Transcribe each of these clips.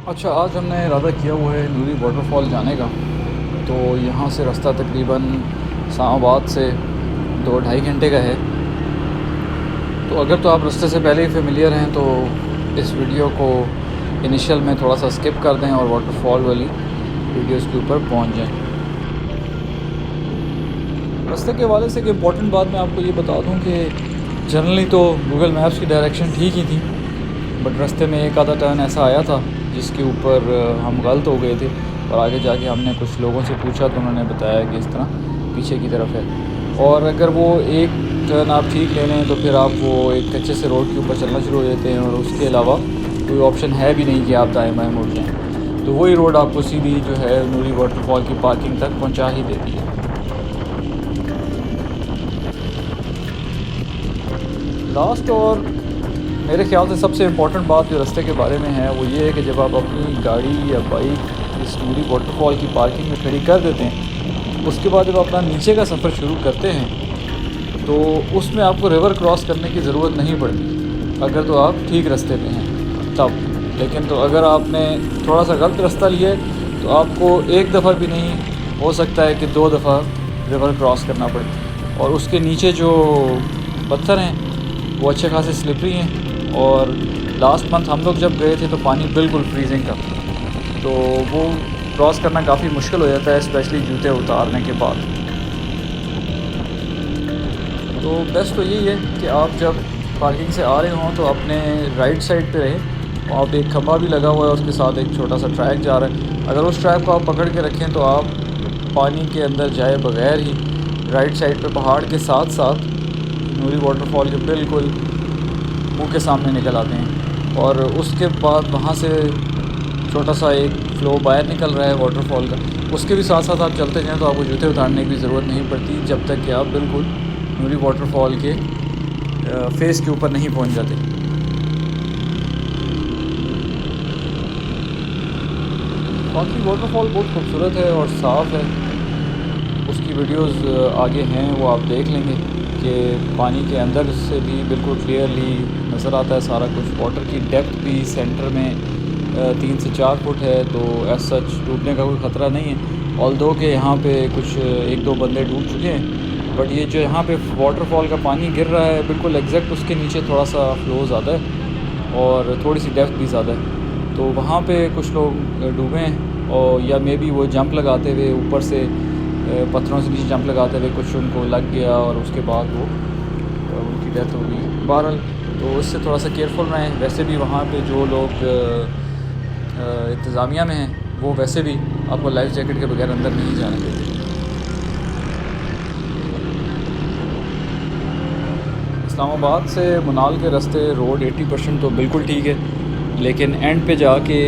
अच्छा, आज हमने इरादा किया हुआ है नूरी वाटरफॉल जाने का। तो यहाँ से रास्ता तकरीबन इस्लामाबाद से 2-2.5 घंटे का है। तो अगर तो आप रास्ते से पहले ही फेमिलियर हैं तो इस वीडियो को इनिशियल में थोड़ा सा स्किप कर दें और वाटरफॉल वाली वीडियोस के ऊपर पहुँच जाएं। रास्ते के हवाले से एक इम्पॉर्टेंट बात मैं आपको ये बता दूँ कि जनरली तो गूगल मैप्स की डायरेक्शन ठीक ही थी, बट रास्ते में एक आधा टर्न ऐसा आया था जिसके ऊपर हम गलत हो गए थे और आगे जाके हमने कुछ लोगों से पूछा तो उन्होंने बताया कि इस तरह पीछे की तरफ है। और अगर वो एक टर्न आप ठीक ले लें तो फिर आप वो एक कच्चे से रोड के ऊपर चलना शुरू हो जाते हैं और उसके अलावा कोई ऑप्शन है भी नहीं कि आप दाएँ बाएँ मुड़ जाएँ। तो वही रोड आपको सीधी जो है नूरी वाटरफॉल की पार्किंग तक पहुँचा ही देती है। लास्ट और मेरे ख्याल से सबसे इम्पॉर्टेंट बात जो रास्ते के बारे में है वो ये है कि जब आप अपनी गाड़ी या बाइक इस नूरी वाटरफॉल की पार्किंग में खड़ी कर देते हैं, उसके बाद जब अपना नीचे का सफ़र शुरू करते हैं तो उसमें आपको रिवर क्रॉस करने की ज़रूरत नहीं पड़ती अगर तो आप ठीक रास्ते पे हैं तब। लेकिन तो अगर आपने थोड़ा सा गलत रास्ता लिया है तो आपको एक दफ़ा भी नहीं, हो सकता है कि 2 दफ़ा रिवर क्रॉस करना पड़े। और उसके नीचे जो पत्थर हैं वो अच्छे खासे स्लिपरी हैं और लास्ट मंथ हम लोग जब गए थे तो पानी बिल्कुल फ्रीजिंग था, तो वो क्रॉस करना काफ़ी मुश्किल हो जाता है, स्पेशली जूते उतारने के बाद। तो बेस्ट तो यही है कि आप जब पार्किंग से आ रहे हों तो अपने राइट साइड पे रहें। वहाँ पे एक खंभा भी लगा हुआ है, उसके साथ एक छोटा सा ट्रैक जा रहा है। अगर उस ट्रैक को आप पकड़ के रखें तो आप पानी के अंदर जाए बगैर ही राइट साइड पे पहाड़ के साथ साथ नूरी वाटरफॉल के बिल्कुल मुंह के सामने निकल आते हैं। और उसके बाद वहाँ से छोटा सा एक फ्लो बाहर निकल रहा है वाटरफॉल का, उसके भी साथ साथ आप चलते जाएँ तो आपको जूते उतारने की ज़रूरत नहीं पड़ती जब तक कि आप बिल्कुल नूरी वाटरफॉल के फेस के ऊपर नहीं पहुँच जाते। बाकी वाटरफॉल बहुत खूबसूरत है और साफ़ है। उसकी वीडियोस आगे हैं, वो आप देख लेंगे कि पानी के अंदर से भी बिल्कुल क्लियरली नज़र आता है सारा कुछ। वाटर की डेप्थ भी सेंटर में 3 से 4 फुट है, तो एज सच डूबने का कोई ख़तरा नहीं है। ऑल्दो के यहाँ पे कुछ 1-2 बंदे डूब चुके हैं, बट ये जो यहाँ पे वाटरफॉल का पानी गिर रहा है बिल्कुल एग्जैक्ट उसके नीचे थोड़ा सा फ्लो ज़्यादा है और थोड़ी सी डेप्थ भी ज़्यादा है, तो वहाँ पे कुछ लोग डूबे हैं। और या मे बी वो जंप लगाते हुए ऊपर से पत्थरों से नीचे जंप लगाते हुए कुछ उनको लग गया और उसके बाद वो उनकी डेथ हो गई। बहरहाल तो उससे थोड़ा सा केयरफुल रहें। वैसे भी वहाँ पे जो लोग इंतज़ामिया में हैं वो वैसे भी आपको लाइफ जैकेट के बगैर अंदर नहीं जाने देते। इस्लामाबाद से मुनाल के रास्ते रोड 80% तो बिल्कुल ठीक है, लेकिन एंड पे जाके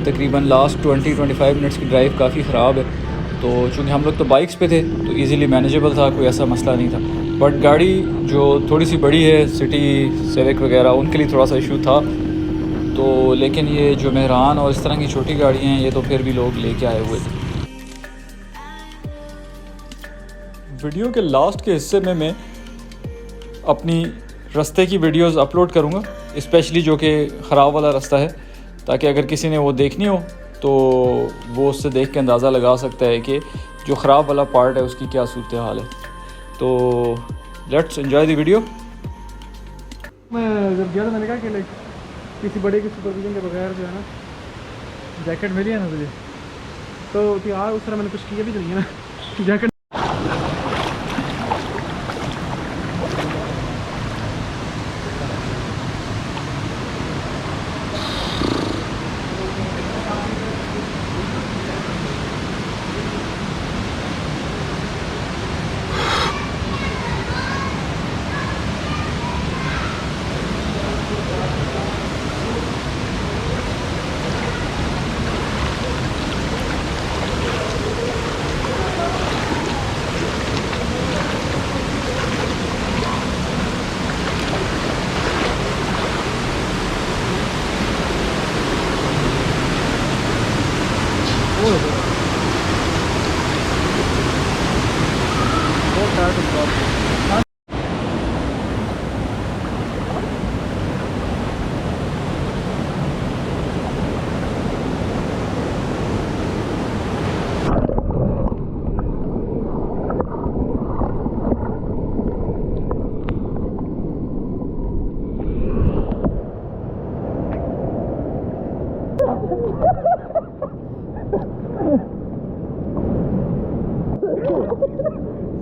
तकरीबन लास्ट 20-25 मिनट्स की ड्राइव काफ़ी ख़राब है। तो चूँकि हम लोग तो बाइक्स पे थे तो इजीली मैनेजेबल था, कोई ऐसा मसला नहीं था। बट गाड़ी जो थोड़ी सी बड़ी है, सिटी सिविक वगैरह, उनके लिए थोड़ा सा इशू था। तो लेकिन ये जो मेहरान और इस तरह की छोटी गाड़ियाँ हैं ये तो फिर भी लोग लेके आए हुए थे। वीडियो के लास्ट के हिस्से में मैं अपनी रास्ते की वीडियोस अपलोड करूँगा, स्पेशली जो कि ख़राब वाला रास्ता है, ताकि अगर किसी ने वो देखनी हो तो वो उससे देख के अंदाज़ा लगा सकता है कि जो ख़राब वाला पार्ट है उसकी क्या सूरत हाल है। तो लेट्स एंजॉय द वीडियो। मैं जब गया तो मैंने कहा कि लाइक किसी बड़े के सुपरविजन के बगैर जो है ना जैकेट मिली है ना तुझे, तो यार उस तरह मैंने कुछ किया भी तो नहीं है ना जैकेट।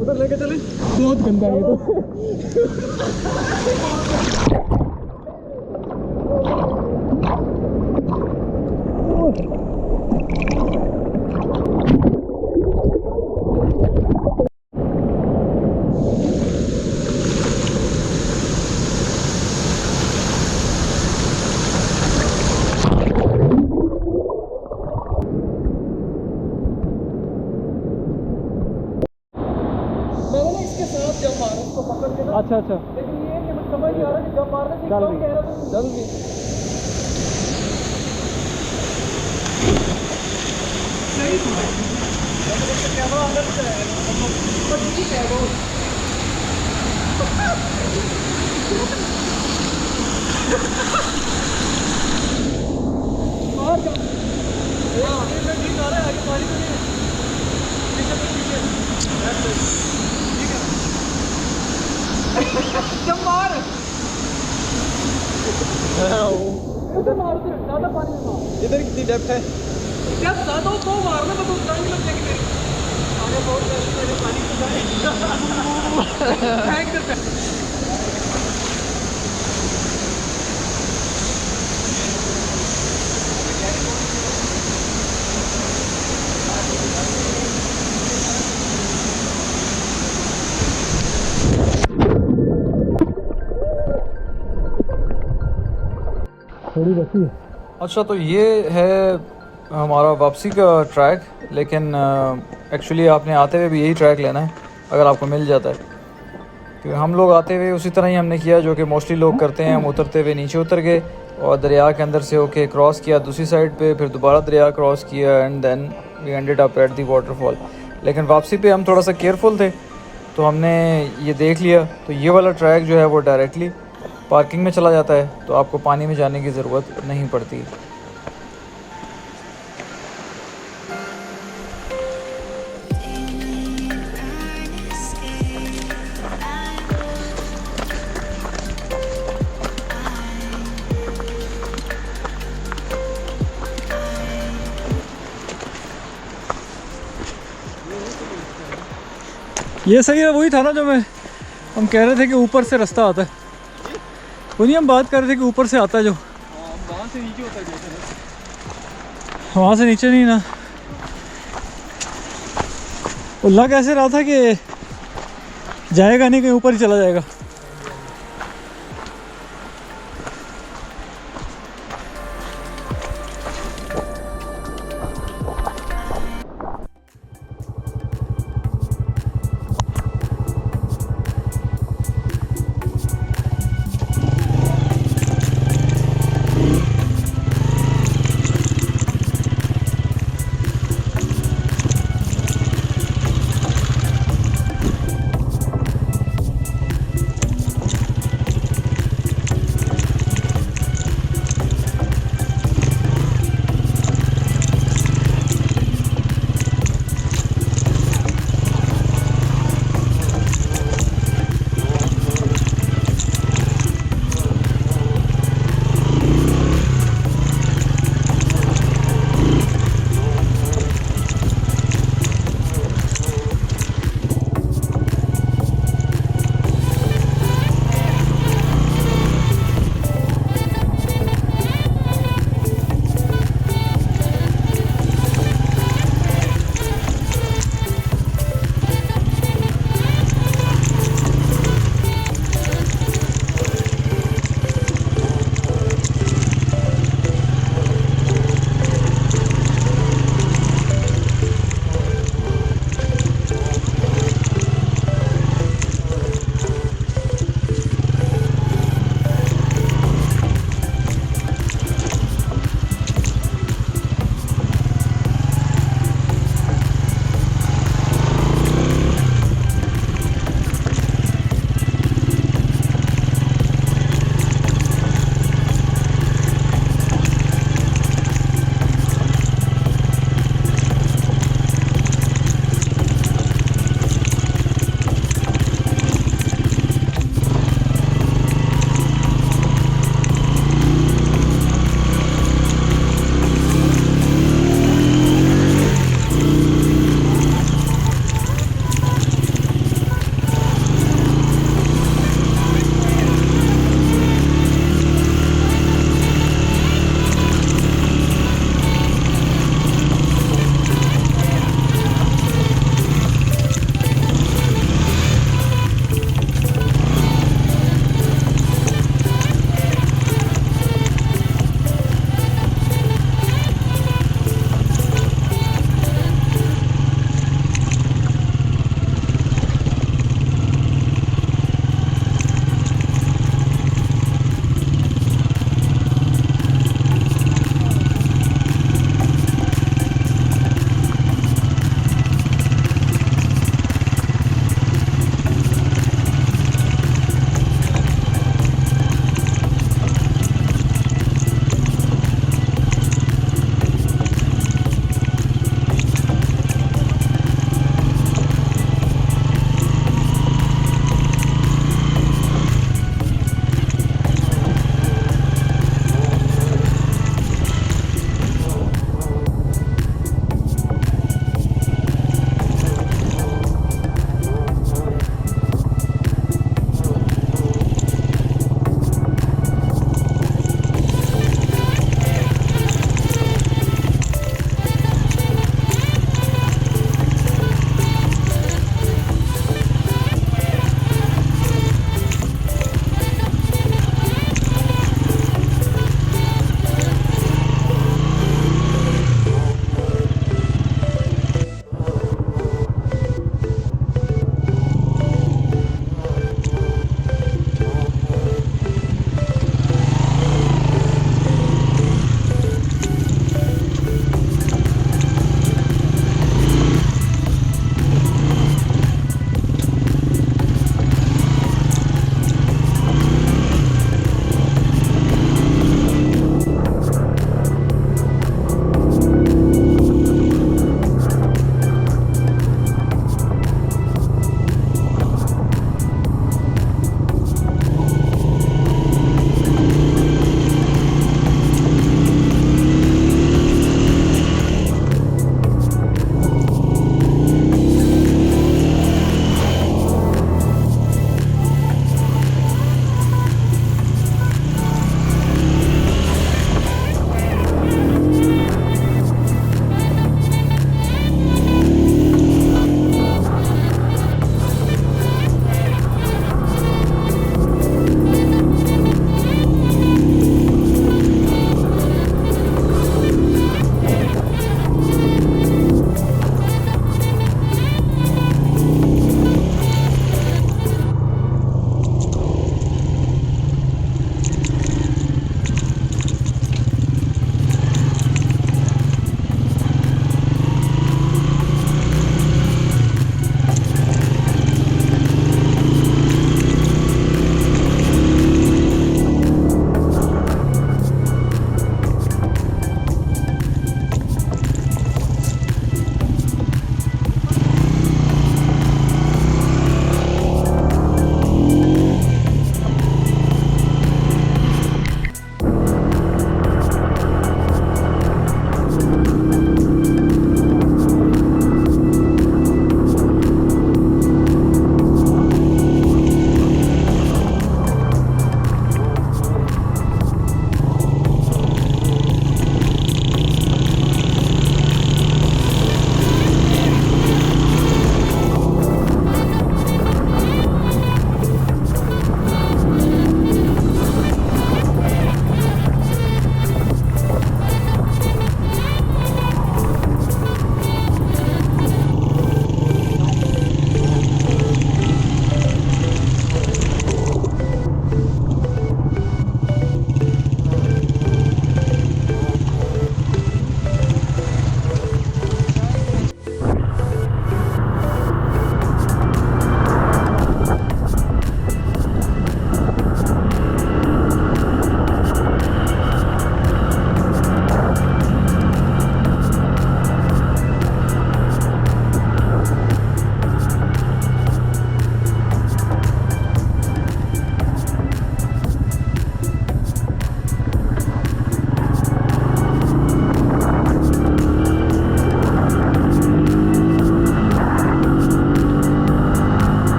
उधर लेके चले। बहुत गंदा है ये तो। मैंने ना इसके साथ जब मारा उसको पकड़ के ना। अच्छा अच्छा। लेकिन ये कि मुझे समझ नहीं आ रहा कि जब मारने से कम कह रहा था जल्दी। सही था। कैमरा अंदर से आया बट ठीक है वो। और क्या? ये ठीक आ रहा है, आगे पानी तो नहीं है। जब मार उधर मार से ज्यादा पानी में मार। इधर कितनी डेप्थ है? डेप्थ ज्यादा हो तो मारना तो उतना नहीं लग जाएगी तेरी। आगे बहुत तेरे पानी तो जाए। फेंक दे। थोड़ी बची है। अच्छा, तो ये है हमारा वापसी का ट्रैक, लेकिन एक्चुअली आपने आते हुए भी यही ट्रैक लेना है अगर आपको मिल जाता है, क्योंकि हम लोग आते हुए उसी तरह ही हमने किया जो कि मोस्टली लोग करते हैं। हम उतरते हुए नीचे उतर गए और दरिया के अंदर से होके क्रॉस किया दूसरी साइड पे, फिर दोबारा दरिया क्रॉस किया and then we ended up at the waterfall. लेकिन वापसी पे हम थोड़ा सा केयरफुल थे तो हमने ये देख लिया, तो ये वाला ट्रैक जो है वो डायरेक्टली पार्किंग में चला जाता है, तो आपको पानी में जाने की ज़रूरत नहीं पड़ती। ये सही है, वही था ना जो हम कह रहे थे कि ऊपर से रास्ता आता है। वो नहीं, हम बात कर रहे थे कि ऊपर से आता है जो। वहाँ से नीचे उतर गए थे। वहाँ से नीचे नहीं ना, वो लग ऐसे रहा था कि जाएगा नहीं, कहीं ऊपर ही चला जाएगा।